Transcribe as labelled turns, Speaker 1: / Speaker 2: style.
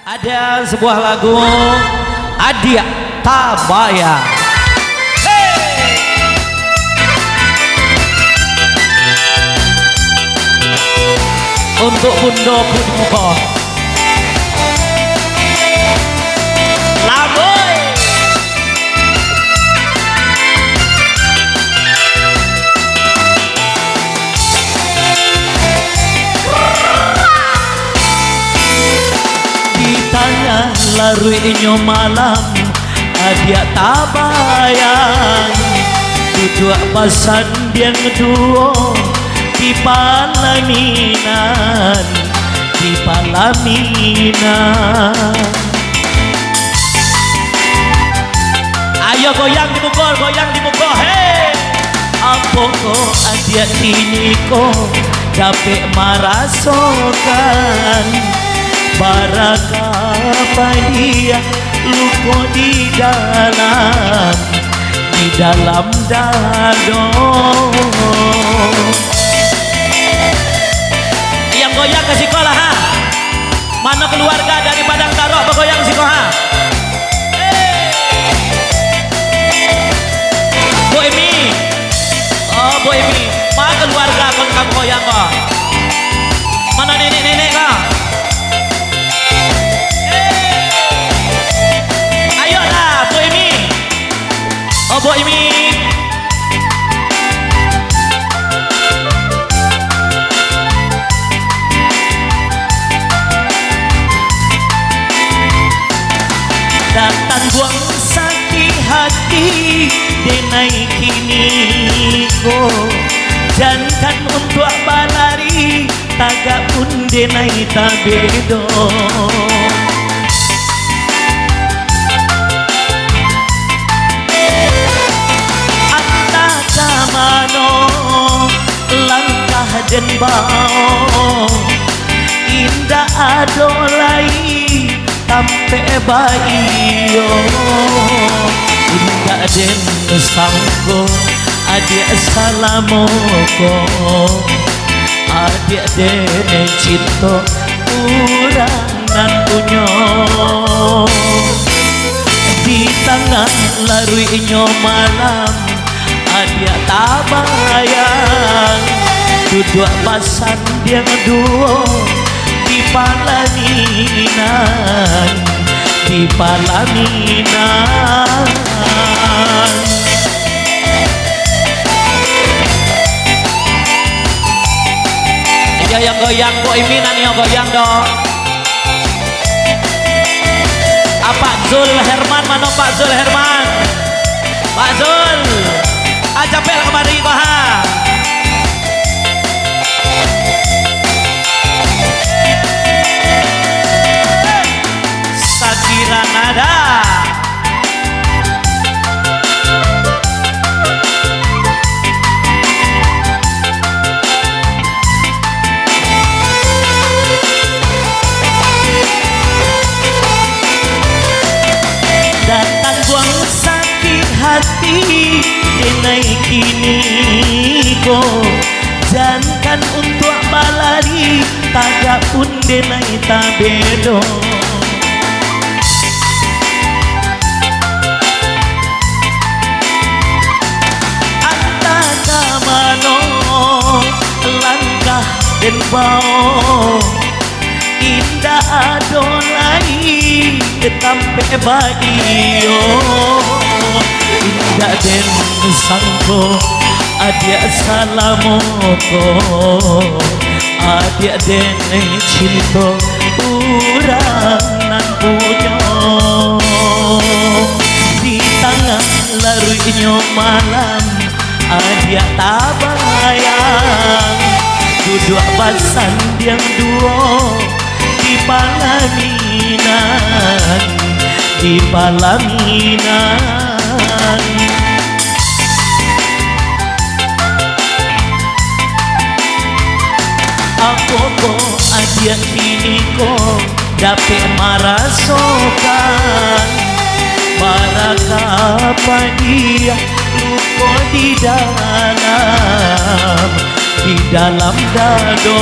Speaker 1: Ada sebuah lagu Adia Tabaya. Hey! Untuk Bundo Kudumo Laboy. Ditanya laruinyo malam Adia tabayang duduk pasan dia ngeduo di palaminan ayo goyang di muka hei apa kok Adia ini kok dapet marasokan baraka dia luko di dalam dado. Yang goyang ke sekolah ha, mana keluarga dari Padang Taro bergoyang sekolah. Bu Emi, oh Bu Emi, mana keluarga kon kamu goyang kok? Mana nenek-nenek kok? Oh Bu Imi, datang buang sakit hati denai kini ko jangan untuk balari tagak pun denai tabedo. Dan bau indah adolai tampe bayo indah den sangko adik salamoko adik den cinta urangan punyo di tengah laruinyo malam adik tabayang duduk pasan dia ngeduo di palaminan ayo yang goyang Bu Iminan yang goyang dong. Pak Zul Herman, mana Pak Zul Herman? Pak Zul aja pel kemari kok ha. Nada datang buang sakit hati denai kini ko jangan untuk balari tagak pun denai tabedo. Langkah dan bau indah adolai tampe bayo indah den sangko adia salamoko adia den cinta uranan punyo di tengah laruinyo malam Adia tabayang duduk pasan dia duo di palaminan aku kok Adia ini kok dapet marasokan baraka dia luko di dalam dado.